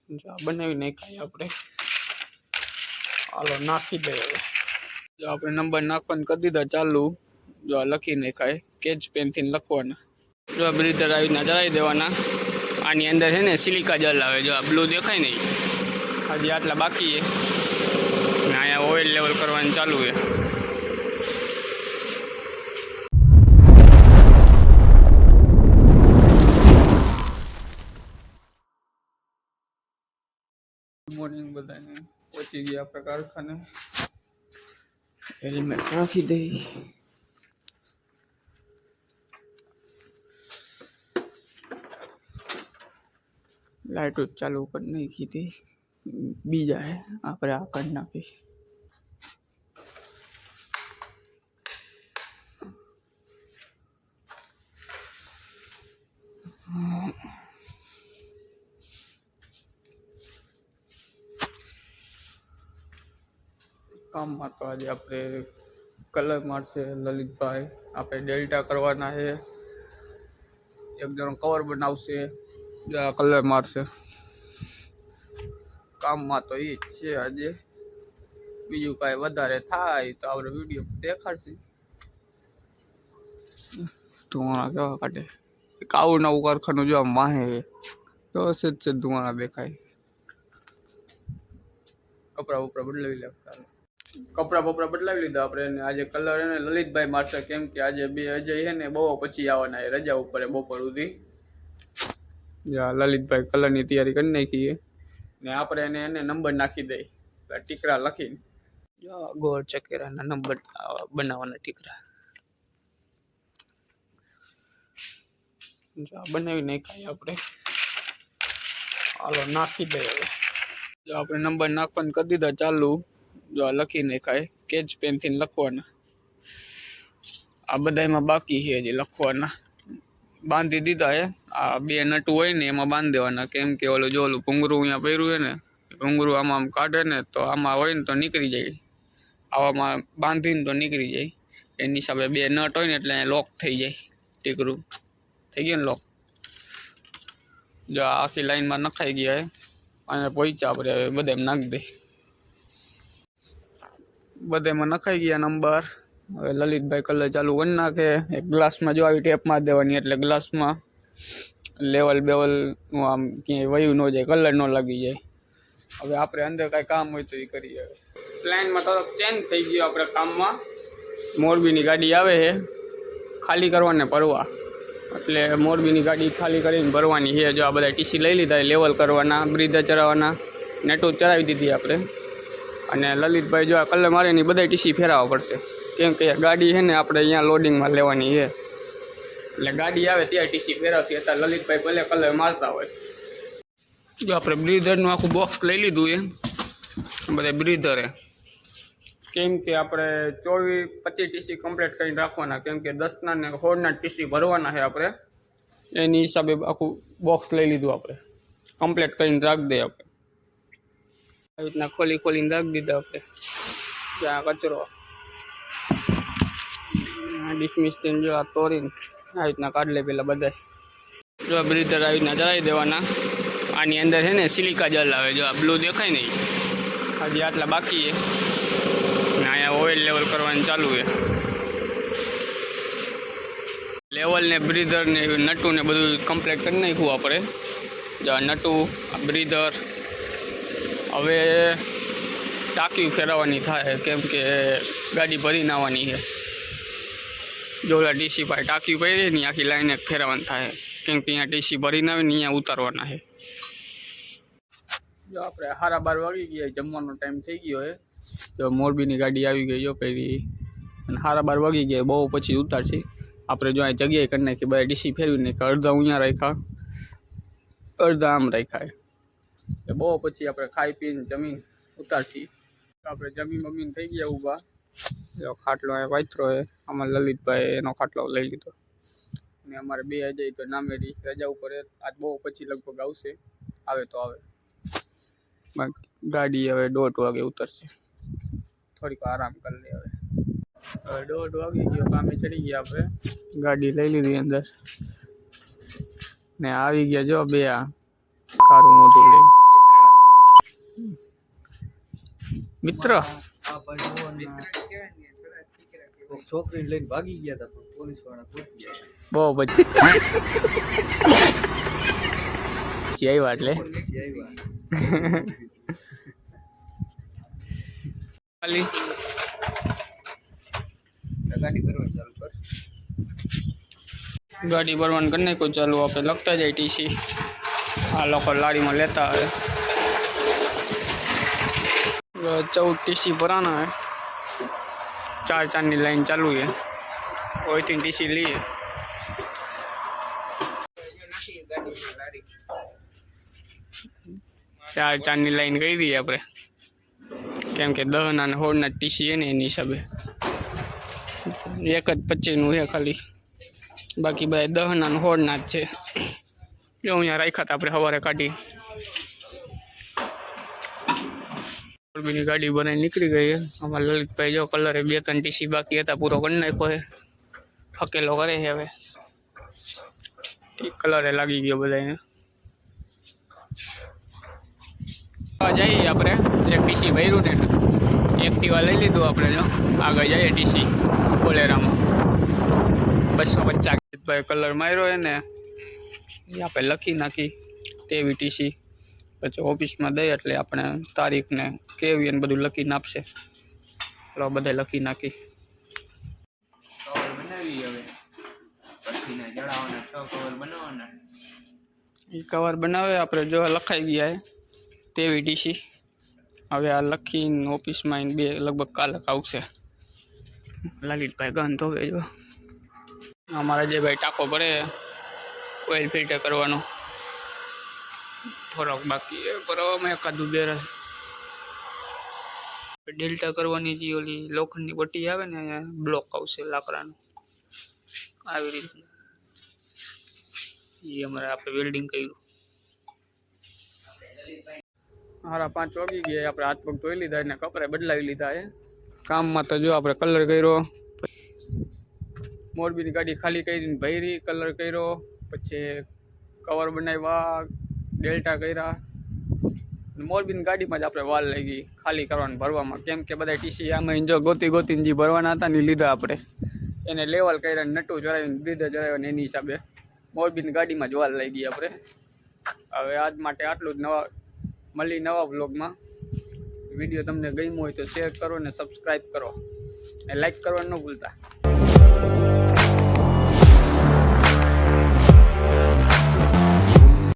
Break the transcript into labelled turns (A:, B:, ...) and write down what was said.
A: જો આ બનાવી નાખાય આપણે. હાલો નાખી દઈએ હવે. જો આપણે નંબર નાખવાનું કરી દીધા ચાલુ. જો આ લખી નાખાય કેચ પેનથી લખવાના. જો બ્રીધર આવી રીતના ચડાવી દેવાના. આની અંદર છે ને સિલિકા જેલ આવે. જો આ બ્લુ દેખાય ને હજી આટલા બાકી છે ને અહીંયા ઓઇલ લેવલ કરવાનું ચાલુ છે. મોર્નિંગ બધાને પહોંચી ગયા આપણે કારખાને. હેલ્મેટ રાખી દઈ. લાઇટ ચાલુ કરી નાખી હતી. બીજા હે આપણે આ કરી નાખી. કામમાં તો આજે આપણે કલર મારશે લલિતભાઈ. આપણે ડેલ્ટા કરવાના છે. એક જણો કવર બનાવશે, કલર મારશે. કામમાં તો એ જ છે આજે. બીજું કાંઈ વધારે થાય તો આપણે વિડીયો દેખાડશે. ધુવાણા કેવા કાઢે. એક આવું નવું કારખાનું જો આમ વાહે તો છે ધુવાણા દેખાય. કપડા બપડા બદલાવી લેતા. કપડા બપડા બદલાવી લીધા આપણે. આજે કલર એને લલિતભાઈ મારશે, કેમ કે આજે બે અજય છે ને બહુ પછી આવવાના છે રજા ઉપર બપોર સુધી. લલિતભાઈ કલરની તૈયારી કરી નાખીએ ને આપણે એને નંબર નાખી દઈ. ટીકરા લખીને ગોળ ચકેરાના નંબર બનાવવાના ટીકરા. જો બનાવી નાખાય આપણે. હાલો નાખી દઈએ હવે. જો આપણે નંબર નાખવાનું કરી દીધા ચાલુ. જો આ લખી નાખાય કેચ પેનથી લખવાના. આ બધામાં બાકી છે હજી લખવાના. બાંધી દીધા હે. આ બે નટું હોય ને એમાં બાંધી દેવાના, કેમ કે ઓલું જો ઓલું ભૂંગરું અહીંયા પહેર્યું છે ને, ભૂંગરું આમાં કાઢે ને તો આમાં હોય ને તો નીકળી જાય. આવામાં બાંધીને તો નીકળી જાય. એની હિસાબે બે નટ હોય ને એટલે લોક થઈ જાય. ટીકરું થઈ ગયું ને લોક. જો આખી લાઈનમાં નખાઈ ગયા અને પહોંચ્યા આપણે હવે બધામાં નાખી દઈ. બધામાં નખાઈ ગયા નંબર. હવે લલિતભાઈ કલર ચાલુ કરી નાખે. એક ગ્લાસમાં જો આવી ટેપ મારી દેવાની એટલે ગ્લાસમાં લેવલ બેવલનું આમ ક્યાંય વયું ન જાય, કલર ન લાગી જાય. હવે આપણે અંદર કાંઈ કામ હોય તો એ કરીએ. પ્લાનમાં થોડોક ચેન્જ થઈ ગયો આપણે કામમાં. મોરબીની ગાડી આવે છે ખાલી કરવાને ભરવા, એટલે મોરબીની ગાડી ખાલી કરીને ભરવાની છે. જો આ બધા ટીસી લઈ લીધા, લેવલ કરવાના, બ્રિધર ચડાવવાના, નેટો ચડાવી દીધી આપણે. અને લલિતભાઈ જો આ કલર મારે ને બધા ટીસી ફેરવવા પડશે, કેમ કે ગાડી છે ને આપણે અહીંયા લોડિંગમાં લેવાની છે. એટલે ગાડી આવે ત્યાં ટીસી ફેરવશે. અત્યારે લલિતભાઈ ભલે કલર મારતા હોય. જો આપણે બ્રિધરનું આખું બોક્સ લઈ લીધું એ બધા બ્રિધર હે, કેમ કે આપણે 24-25 ટીસી કમ્પ્લીટ કરીને રાખવાના, કેમ કે 10ના ને 16ના ટીસી ભરવાના છે આપણે. એની હિસાબે આખું બોક્સ લઈ લીધું આપણે, કમ્પ્લીટ કરીને રાખી દઈએ આપણે. આવી રીતના ખોલીને રાખી દીધા આપણે. ત્યાં કચરો ડિસમિસ થઈને જો આ તોડીને આવી રીતના કાઢી લે પેલા બધા. જો બ્રિધર આવી રીતના ચડાવી દેવાના. આની અંદર છે ને સિલિકા જેલ આવે. જો આ બ્લુ દેખાય ને હજી આટલા બાકી છે ને અહીંયા ઓઇલ લેવલ કરવાનું ચાલુ છે. લેવલ ને બ્રિધર ને નટું ને બધું કમ્પ્લીટ કરી નાખ્યું આપણે. જો આ નટું, આ બ્રિધર. હવે ટાંકી ફેરવવાની થાય, કેમ કે ગાડી ભરીને આવવાની છે. જો ઓલા ટીસી પાસે ટાંકી પડી ને આખી લાઈને ફેરવવાની થાય, કેમ કે અહીંયા ટીસી ભરીને આવે ને અહીંયા ઉતારવાના છે. જો આપણે 12:30 વાગી ગયા, જમવાનો ટાઈમ થઈ ગયો છે. જો મોરબીની ગાડી આવી ગઈ જો પહેરી, અને 12:30 વાગી ગયા. બહુ પછી ઉતારશે આપણે. જો આ જગ્યાએ કરી નાખી, બધા ડીસી ફેરવી નાખી. અડધા અહીંયા રાખ્યા, અડધા આમ રાખ્યા. બહુ પછી આપણે ખાઈ પીને જમીન ઉતારશી. આપણે જમીન બમીન થઈ ગયા ઊભા. જો ખાટલો અહીંયા વાંચરો છે. આમાં લલિતભાઈ એનો ખાટલો લઈ લીધો. ને અમારે બે અજય તો નામેરી રજા ઉપર. આજ બહુ પછી લગભગ આવશે, આવે તો આવે. ગાડી હવે 1:30 વાગે ઉતરશે. થોડીક આરામ કરી લે. હવે 1:30 વાગી ગયો, કામે ચડી ગયા આપણે. ગાડી લઈ લીધી અંદર ને આવી ગયા. જો બે આ કારું મોટું લઈ મિત્ર
B: છોકરીને લઈને ભાગી ગયા હતા પણ પોલીસ વાળા ગોતી ગયા.
A: બહુ પછી આવ્યા એટલે
B: પછી આવ્યા.
A: ખાલી
B: ગાડી ભરવાનું ચાલુ કર.
A: ગાડી ભરવાનું કરી નાખો ચાલુ. આપણે લખતા જાય ટીસી. આ લોકો લારીમાં લેતા આવે. 14 टीसी भराना है. 4 की लाइन चालू है. वही 3 टीसी लिए. चार की लाइन कही दी अपने केम के 10 ना 16 ना टीसी है ने हिसाबे 1 ज 25 है खाली. बाकी भाई 10 ना 16 ना है. जो अँ राखा था अपने सवारे काढ़ी मोरबी गाड़ी बनाई निकली गई है. हमारे ललित भाई जो कलर है 2-3 टीसी बाकी था पूरा कर नाखो है. फकेलो करे है हवे कलर लगी गयो बधाने. जाइए अपने एक टीसी भरू ने एक्टिवा लई लीधुं अपने. जो आगे जाइए टीसी बोलेरा में 250 भाई कलर मार्यो है ने आप लखी नाखी तेवी टीसी પછી ઓફિસમાં દઈ એટલે આપણે તારીખ ને કેવી અને બધું લખીને આપશે. એટલે બધા લખી નાખી.
B: કવર બનાવી હવે પછીને જડાવવાના 6 કવર બનાવવાના.
A: એ કવર બનાવે આપણે જો લખાઈ ગયા હે તેવી ટીસી. હવે આ લખીને ઓફિસમાં આવીને લગભગ કાલે આવશે. લલિતભાઈ ગન ધોવે જો. અમારા જે ભાઈ ટાંકો ભરે ઓઇલ ફિલ્ટર કરવાનો થોડોક બાકી है ભરવામાં એકાદું બેર ડેલ્ટા કરવાની જે ઓલી લોખંડની પટ્ટી આવે ને બ્લોક આવશે લાકડાનું આવી રીતે. એ અમારે આપણે વેલ્ડિંગ કર્યું. 5:30 વાગી ગયા. આપણે હાથ પગ ધોઈ લીધા અને કપડાં બદલાવી લીધા છે. કામમાં તો જો આપણે કલર કર્યો. મોરબીની ગાડી ખાલી કરીને ભરી કલર કર્યો. પછી કવર બનાવ્યા डेल्टा કર્યા. મોરબીની ગાડીમાં જ આપણે વાલ લઈ ગઈ ખાલી કરવાનું ભરવામાં. કેમ કે બધા ટીસી આમાં જો ગોતીને જે ભરવાના હતા ને લીધા આપણે એને લેવલ કર્યા નટું ચડાવીને દીધા ચડાવ્યા એની હિસાબે મોરબીની ગાડીમાં જ વાલ લઈ ગઈ આપણે. હવે આજ માટે આટલું જ. મળી નવા વ્લોગમાં. વિડીયો તમને ગમ્યો હોય તો શેર કરો ને સબસ્ક્રાઈબ કરો ને લાઈક કરવાનું ન ભૂલતા.